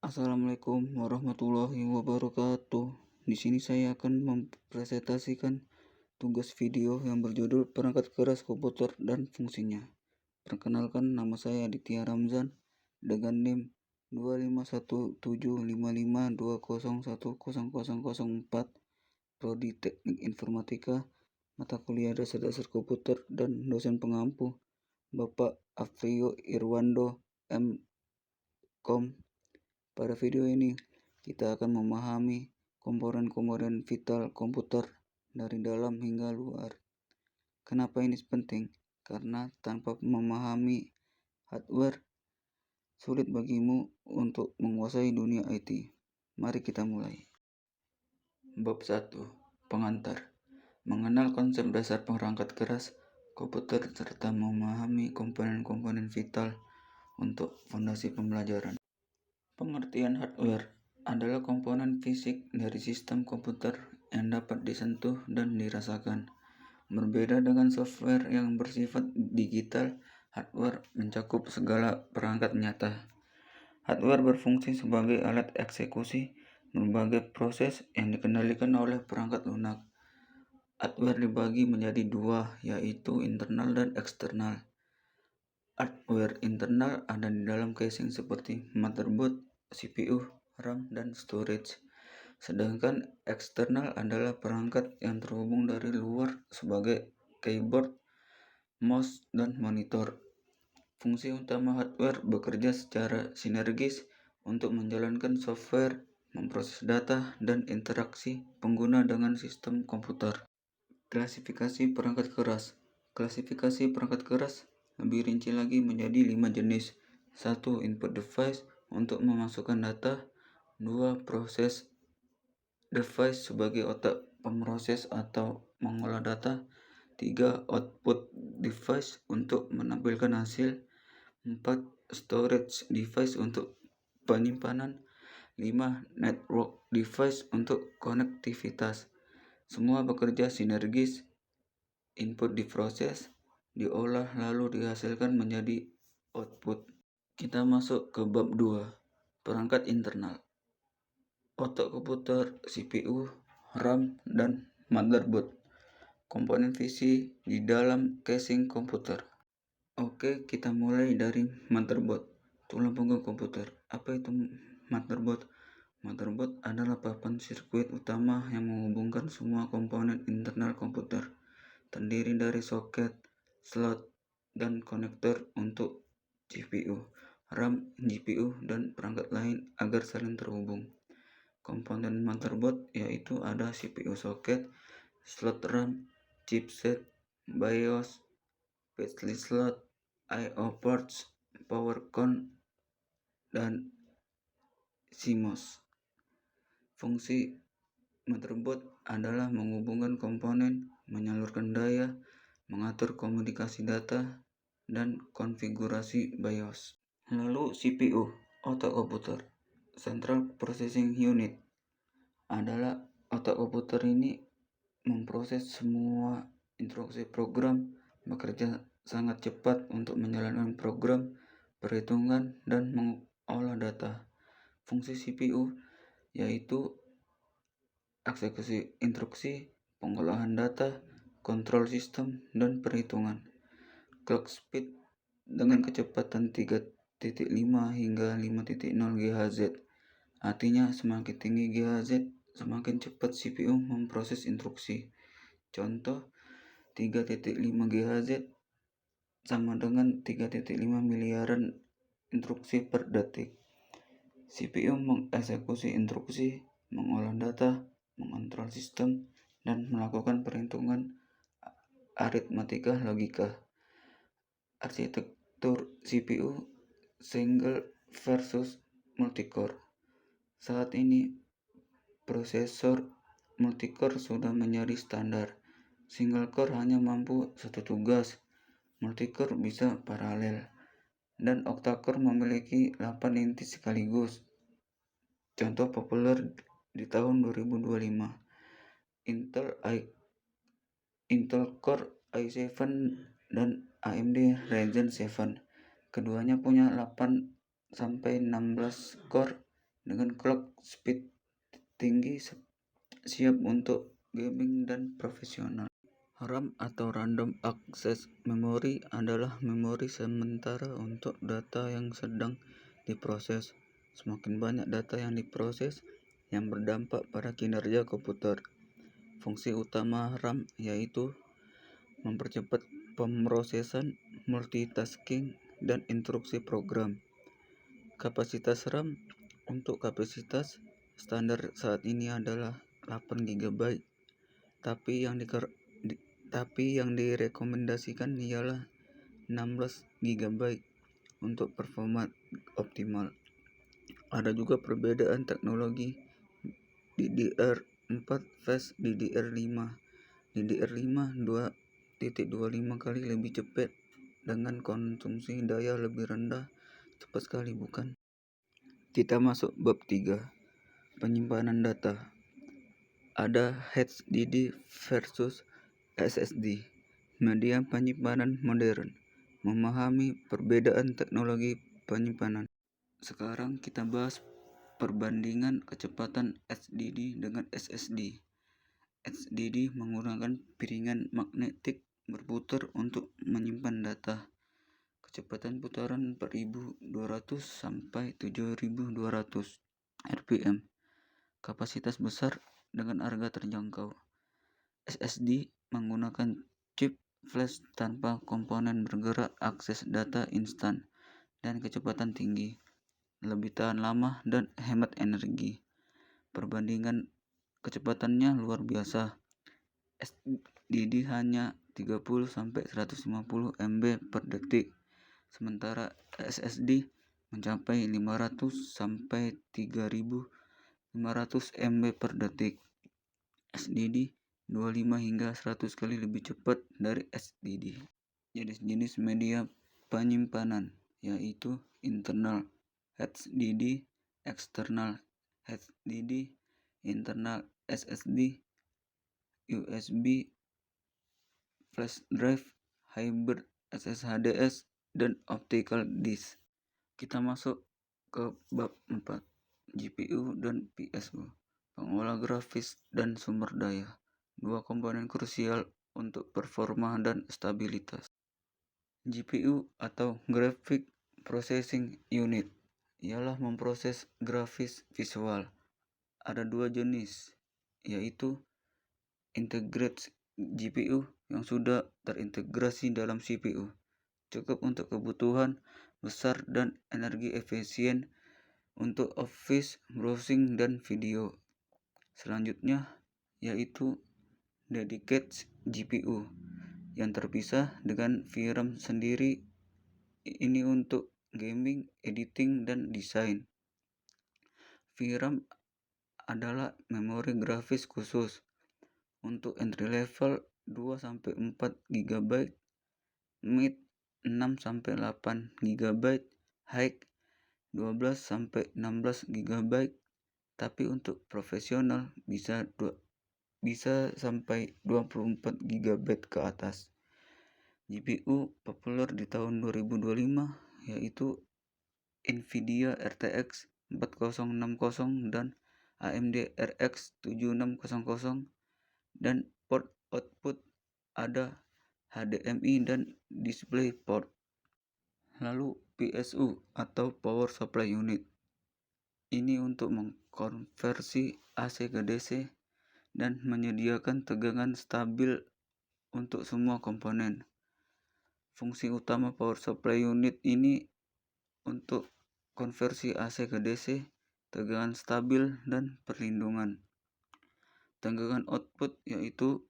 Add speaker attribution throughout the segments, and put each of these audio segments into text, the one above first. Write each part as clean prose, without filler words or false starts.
Speaker 1: Assalamualaikum warahmatullahi wabarakatuh. Di sini saya akan mempresentasikan tugas video yang berjudul Perangkat Keras Komputer dan Fungsinya. Perkenalkan, nama saya Aditya Ramzan dengan NIM 2517552010004, Prodi Teknik Informatika, mata kuliah Dasar-Dasar Komputer, dan dosen pengampu Bapak Afrio Irwando M.Com. Pada video ini, kita akan memahami komponen-komponen vital komputer dari dalam hingga luar. Kenapa ini penting? Karena tanpa memahami hardware, sulit bagimu untuk menguasai dunia IT. Mari kita mulai. Bab 1. Pengantar. Mengenal konsep dasar perangkat keras komputer serta memahami komponen-komponen vital untuk fondasi pembelajaran. Pengertian hardware adalah komponen fisik dari sistem komputer yang dapat disentuh dan dirasakan. Berbeda dengan software yang bersifat digital, hardware mencakup segala perangkat nyata. Hardware berfungsi sebagai alat eksekusi berbagai proses yang dikendalikan oleh perangkat lunak. Hardware dibagi menjadi dua, yaitu internal dan eksternal. Hardware internal ada di dalam casing seperti motherboard, CPU, RAM, dan storage. Sedangkan eksternal adalah perangkat yang terhubung dari luar sebagai keyboard, mouse, dan monitor. Fungsi utama hardware bekerja secara sinergis untuk menjalankan software, memproses data, dan interaksi pengguna dengan sistem komputer. Klasifikasi perangkat keras. Klasifikasi perangkat keras lebih rinci lagi menjadi 5 jenis. 1. Input device untuk memasukkan data. 2. Proses device sebagai otak pemroses atau mengolah data. 3. Output device untuk menampilkan hasil. 4. Storage device untuk penyimpanan. 5. Network device untuk konektivitas. Semua bekerja sinergis. Input diproses, diolah, lalu dihasilkan menjadi output. Kita masuk ke bab 2, perangkat internal. Otak komputer, CPU, RAM, dan motherboard. Komponen visi di dalam casing komputer. Oke, kita mulai dari motherboard, tulang punggung komputer. Apa itu motherboard? Motherboard adalah papan sirkuit utama yang menghubungkan semua komponen internal komputer. Terdiri dari soket, slot, dan konektor untuk CPU, RAM, GPU, dan perangkat lain agar saling terhubung. Komponen motherboard yaitu ada CPU soket, slot RAM, chipset, BIOS, flash slot, I/O ports, power con, dan CMOS. Fungsi motherboard adalah menghubungkan komponen, menyalurkan daya, mengatur komunikasi data, dan konfigurasi BIOS. Lalu CPU, otak komputer, Central Processing Unit, adalah otak komputer ini memproses semua instruksi program, bekerja sangat cepat untuk menjalankan program, perhitungan, dan mengolah data. Fungsi CPU yaitu eksekusi instruksi, pengolahan data, kontrol sistem, dan perhitungan. Clock speed dengan kecepatan 3.5 hingga 5.0 GHz. Artinya semakin tinggi GHz, semakin cepat CPU memproses instruksi. Contoh, 3.5 GHz sama dengan 3.5 miliaran instruksi per detik. CPU mengeksekusi instruksi, mengolah data, mengontrol sistem, dan melakukan perhitungan aritmatika logika. Arsitektur CPU single versus multicore. Saat ini prosesor multicore sudah menjadi standar. Single core hanya mampu satu tugas, multicore bisa paralel, dan octa-core memiliki 8 inti sekaligus. Contoh populer di tahun 2025, Intel Core i7 dan AMD Ryzen 7. Keduanya punya 8-16 core dengan clock speed tinggi siap untuk gaming dan profesional. RAM atau Random Access Memory adalah memori sementara untuk data yang sedang diproses. Semakin banyak data yang diproses, yang berdampak pada kinerja komputer. Fungsi utama RAM yaitu mempercepat pemrosesan, multitasking, dan instruksi program. Kapasitas RAM untuk kapasitas standar saat ini adalah 8 GB, tapi yang direkomendasikan ialah 16 GB untuk performa optimal. Ada juga perbedaan teknologi DDR4 vs DDR5. DDR5 2.25 kali lebih cepat dengan konsumsi daya lebih rendah. Cepat sekali, bukan? Kita masuk bab 3, penyimpanan data. Ada HDD versus SSD. Media penyimpanan modern. Memahami perbedaan teknologi penyimpanan. Sekarang kita bahas perbandingan kecepatan HDD dengan SSD. HDD menggunakan piringan magnetik berputar untuk menyimpan data. Kecepatan putaran 4200 sampai 7200 rpm. Kapasitas besar dengan harga terjangkau. SSD menggunakan chip flash tanpa komponen bergerak, akses data instan, dan kecepatan tinggi, lebih tahan lama dan hemat energi. Perbandingan kecepatannya luar biasa. SSD hanya 30-150 MB per detik, sementara SSD mencapai 500-3500 MB per detik. SSD 25 hingga 100 kali lebih cepat dari SSD. Jenis-jenis media penyimpanan yaitu internal HDD, external HDD, internal SSD, USB, flash drive, hybrid SSHDS, dan optical disk. Kita masuk ke bab 4, GPU dan PSU, pengolah grafis dan sumber daya, dua komponen krusial untuk performa dan stabilitas. GPU atau Graphic Processing Unit ialah memproses grafis visual. Ada dua jenis, yaitu integrated GPU yang sudah terintegrasi dalam CPU, cukup untuk kebutuhan besar dan energi efisien untuk office, browsing, dan video. Selanjutnya yaitu dedicated GPU yang terpisah dengan VRAM sendiri, ini untuk gaming, editing, dan desain. VRAM adalah memori grafis khusus untuk entry level 2-4 GB, mid 6-8 GB, high 12-16 GB, tapi untuk profesional bisa sampai 24 GB ke atas. GPU populer di tahun 2025 yaitu Nvidia RTX 4060 dan AMD RX 7600, dan port output ada HDMI dan DisplayPort. Lalu PSU atau Power Supply Unit. Ini untuk mengkonversi AC ke DC dan menyediakan tegangan stabil untuk semua komponen. Fungsi utama Power Supply Unit ini untuk konversi AC ke DC, tegangan stabil, dan perlindungan. Tegangan output yaitu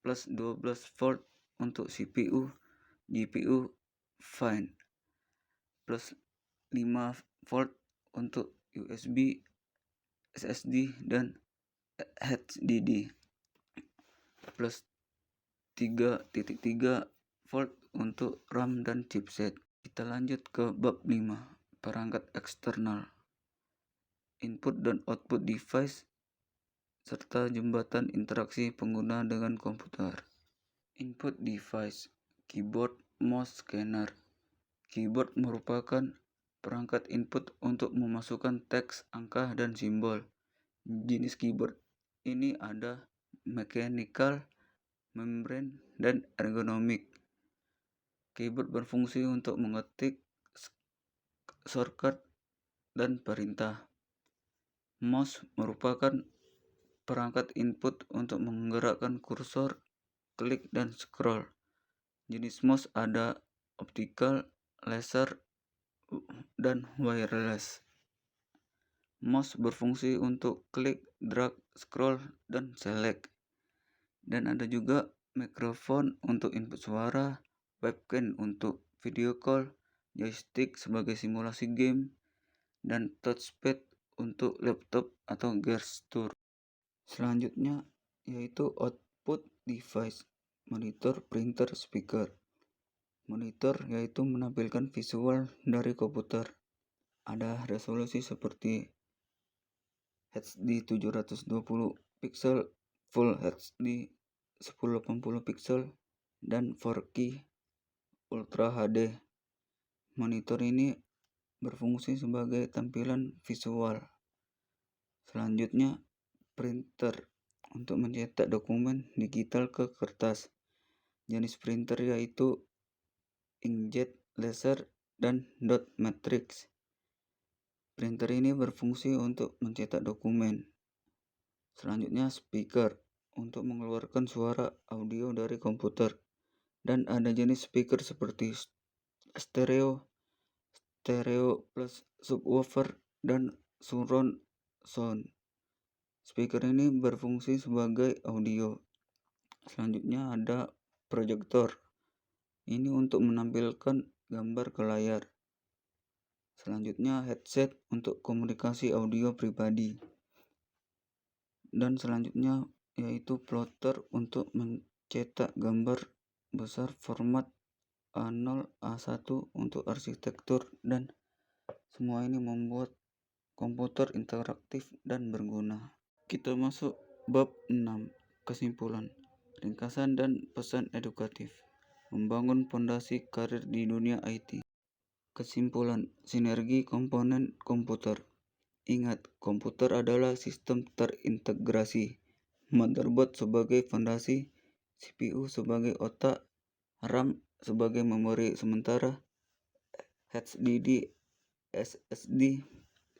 Speaker 1: plus 12 volt untuk CPU, GPU fine, plus 5 volt untuk USB, SSD, dan HDD, plus 3.3 volt untuk RAM dan chipset. Kita lanjut ke bab 5, perangkat eksternal, input dan output device, serta jembatan interaksi pengguna dengan komputer. Input device, keyboard, mouse, scanner. Keyboard merupakan perangkat input untuk memasukkan teks, angka, dan simbol. Jenis keyboard ini ada mechanical, membrane, dan ergonomik. Keyboard berfungsi untuk mengetik, shortcut, dan perintah. Mouse merupakan perangkat input untuk menggerakkan kursor, klik, dan scroll. Jenis mouse ada optical, laser, dan wireless. Mouse berfungsi untuk klik, drag, scroll, dan select. Dan ada juga mikrofon untuk input suara, webcam untuk video call, joystick sebagai simulasi game, dan touchpad untuk laptop atau gestur. Selanjutnya yaitu output device, monitor, printer, speaker. Monitor yaitu menampilkan visual dari komputer. Ada resolusi seperti HD 720 pixel, Full HD 1080 pixel, dan 4K Ultra HD. Monitor ini berfungsi sebagai tampilan visual. Selanjutnya, printer untuk mencetak dokumen digital ke kertas. Jenis printer yaitu inkjet, laser, dan dot matrix. Printer ini berfungsi untuk mencetak dokumen. Selanjutnya, speaker untuk mengeluarkan suara audio dari komputer. Dan ada jenis speaker seperti stereo plus subwoofer, dan surround sound. Speaker ini berfungsi sebagai audio. Selanjutnya ada proyektor. Ini untuk menampilkan gambar ke layar. Selanjutnya headset untuk komunikasi audio pribadi. Dan selanjutnya yaitu plotter untuk mencetak gambar besar format A0, A1 untuk arsitektur, dan semua ini membuat komputer interaktif dan berguna. Kita masuk bab 6, kesimpulan, ringkasan dan pesan edukatif. Membangun fondasi karir di dunia IT. Kesimpulan, sinergi komponen komputer. Ingat, komputer adalah sistem terintegrasi. Motherboard sebagai fondasi, CPU sebagai otak, RAM sebagai memori sementara, HDD, SSD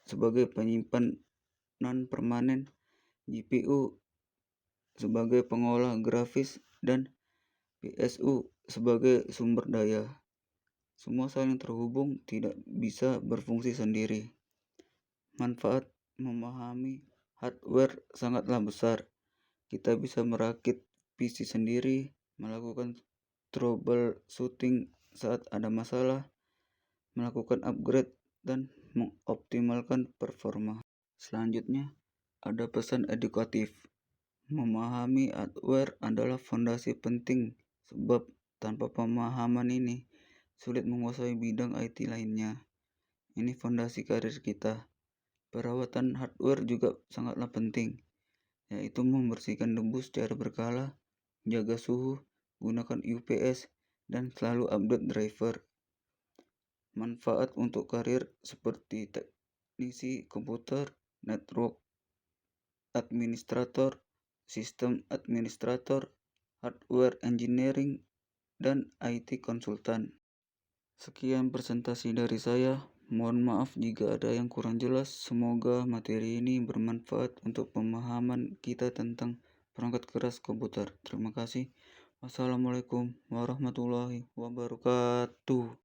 Speaker 1: sebagai penyimpanan permanen, GPU sebagai pengolah grafis, dan PSU sebagai sumber daya. Semua saling terhubung, tidak bisa berfungsi sendiri. Manfaat memahami hardware sangatlah besar. Kita bisa merakit PC sendiri, melakukan troubleshooting saat ada masalah, melakukan upgrade, dan mengoptimalkan performa. Selanjutnya, ada pesan edukatif. Memahami hardware adalah fondasi penting, sebab tanpa pemahaman ini sulit menguasai bidang IT lainnya. Ini fondasi karir kita. Perawatan hardware juga sangatlah penting, yaitu membersihkan debu secara berkala, jaga suhu, gunakan UPS, dan selalu update driver. Manfaat untuk karir seperti teknisi komputer, network administrator, sistem administrator, hardware engineering, dan IT konsultan. Sekian presentasi dari saya. Mohon maaf jika ada yang kurang jelas. Semoga materi ini bermanfaat untuk pemahaman kita tentang perangkat keras komputer. Terima kasih. Wassalamualaikum warahmatullahi wabarakatuh.